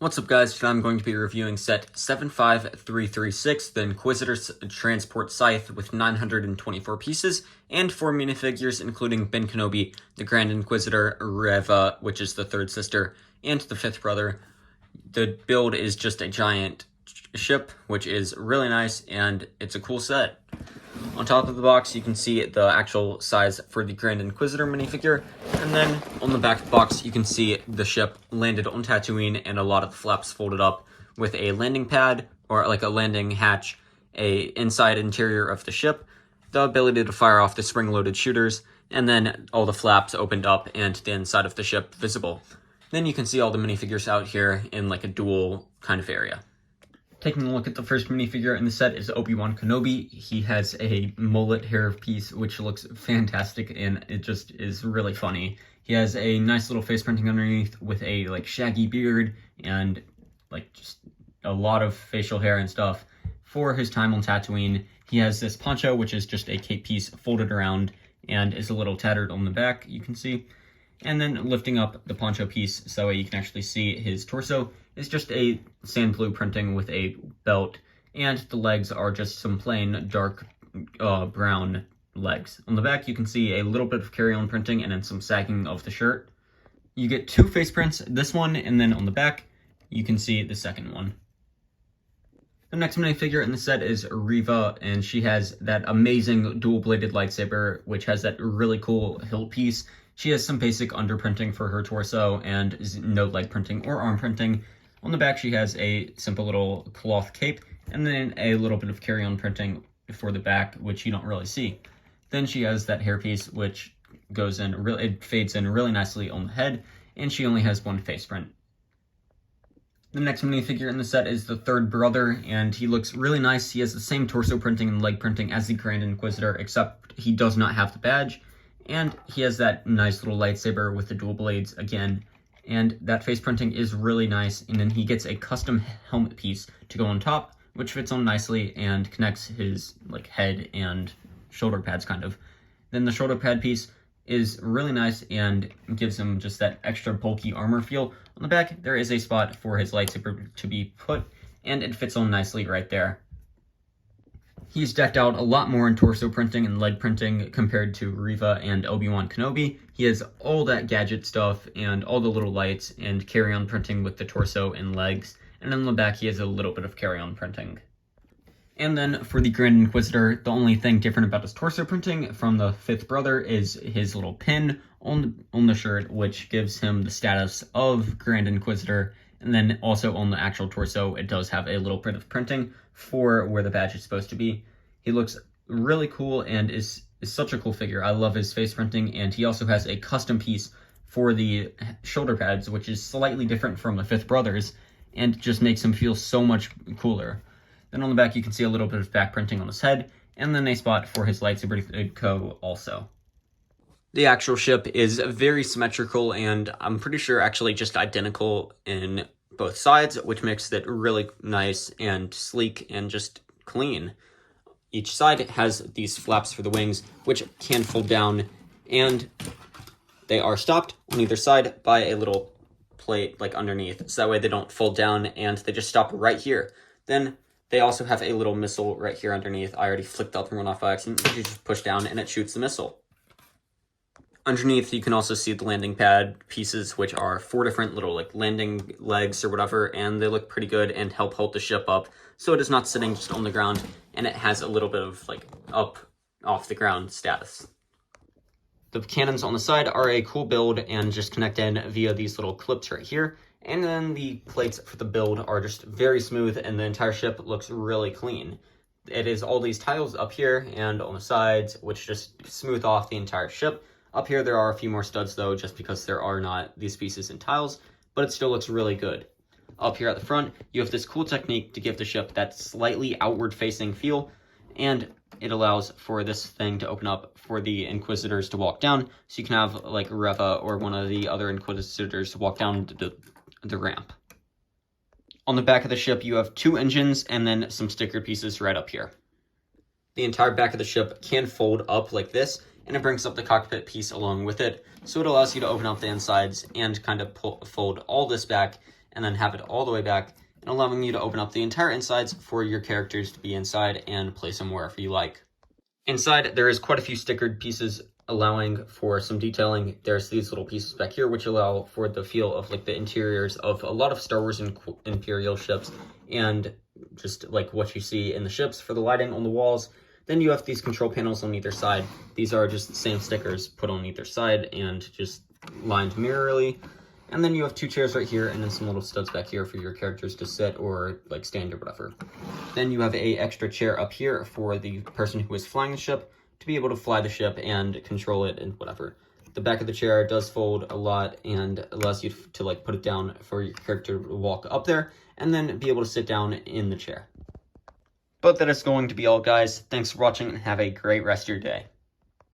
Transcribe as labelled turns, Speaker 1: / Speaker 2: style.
Speaker 1: What's up guys, today I'm going to be reviewing set 75336, the Inquisitor's Transport Scythe with 924 pieces, and 4 minifigures including Ben Kenobi, the Grand Inquisitor, Reva, which is the third sister, and the fifth brother. The build is just a giant ship, which is really nice, and it's a cool set. On top of the box, you can see the actual size for the Grand Inquisitor minifigure, and then on the back of the box, you can see the ship landed on Tatooine and a lot of the flaps folded up with a landing pad, or like a landing hatch, a inside interior of the ship, the ability to fire off the spring-loaded shooters, and then all the flaps opened up and the inside of the ship visible. Then you can see all the minifigures out here in like a dual kind of area. Taking a look at the first minifigure in the set is Obi-Wan Kenobi. He has a mullet hair piece, which looks fantastic, and it just is really funny. He has a nice little face printing underneath with a like shaggy beard and like just a lot of facial hair and stuff. For his time on Tatooine, he has this poncho, which is just a cape piece folded around and is a little tattered on the back, you can see. And then lifting up the poncho piece so you can actually see his torso is just a sand blue printing with a belt, and the legs are just some plain dark brown legs. On the back, you can see a little bit of carry-on printing and then some sagging of the shirt. You get two face prints, this one, and then on the back, you can see the second one. The next minifigure in the set is Reva, and she has that amazing dual-bladed lightsaber, which has that really cool hilt piece. She has some basic underprinting for her torso and no leg printing or arm printing. On the back, she has a simple little cloth cape and then a little bit of carry-on printing for the back, which you don't really see. Then she has that hairpiece, which goes in, it fades in really nicely on the head, and she only has one face print. The next minifigure in the set is the third brother, and he looks really nice. He has the same torso printing and leg printing as the Grand Inquisitor, except he does not have the badge. And he has that nice little lightsaber with the dual blades again. And that face printing is really nice. And then he gets a custom helmet piece to go on top, which fits on nicely and connects his like head and shoulder pads kind of. Then the shoulder pad piece is really nice and gives him just that extra bulky armor feel. On the back, there is a spot for his lightsaber to be put, and it fits on nicely right there. He's decked out a lot more in torso printing and leg printing compared to Reva and Obi-Wan Kenobi. He has all that gadget stuff and all the little lights and carry-on printing with the torso and legs. And on the back, he has a little bit of carry-on printing. And then for the Grand Inquisitor, the only thing different about his torso printing from the fifth brother is his little pin on the shirt, which gives him the status of Grand Inquisitor. And then also on the actual torso, it does have a little bit of printing for where the badge is supposed to be. He looks really cool and is such a cool figure. I love his face printing, and he also has a custom piece for the shoulder pads, which is slightly different from the fifth brother's, and just makes him feel so much cooler. Then on the back, you can see a little bit of back printing on his head, and then a spot for his lightsaber co also. The actual ship is very symmetrical, and I'm pretty sure actually just identical in both sides, which makes it really nice and sleek and just clean. Each side has these flaps for the wings, which can fold down, and they are stopped on either side by a little plate like underneath, so that way they don't fold down and they just stop right here. Then they also have a little missile right here underneath. I already flicked the other one off by accident. You just push down and it shoots the missile. Underneath, you can also see the landing pad pieces, which are 4 different little like landing legs or whatever, and they look pretty good and help hold the ship up so it is not sitting just on the ground, and it has a little bit of like up off the ground status. The cannons on the side are a cool build and just connect in via these little clips right here, and then the plates for the build are just very smooth, and the entire ship looks really clean. It is all these tiles up here and on the sides, which just smooth off the entire ship. Up here, there are a few more studs, though, just because there are not these pieces in tiles, but it still looks really good. Up here at the front, you have this cool technique to give the ship that slightly outward-facing feel, and it allows for this thing to open up for the Inquisitors to walk down, so you can have, like, Reva or one of the other Inquisitors walk down the ramp. On the back of the ship, you have 2 engines and then some sticker pieces right up here. The entire back of the ship can fold up like this, and it brings up the cockpit piece along with it, so it allows you to open up the insides and kind of fold all this back and then have it all the way back, and allowing you to open up the entire insides for your characters to be inside and place them wherever you like. Inside, there is quite a few stickered pieces allowing for some detailing. There's these little pieces back here which allow for the feel of like the interiors of a lot of Star Wars and Imperial ships, and just like what you see in the ships for the lighting on the walls. Then you have these control panels on either side. These are just the same stickers put on either side and just lined mirrorly. And then you have two chairs right here, and then some little studs back here for your characters to sit or like stand or whatever. Then you have a extra chair up here for the person who is flying the ship to be able to fly the ship and control it and whatever. The back of the chair does fold a lot and allows you to like put it down for your character to walk up there and then be able to sit down in the chair. But that is going to be all, guys. Thanks for watching and have a great rest of your day.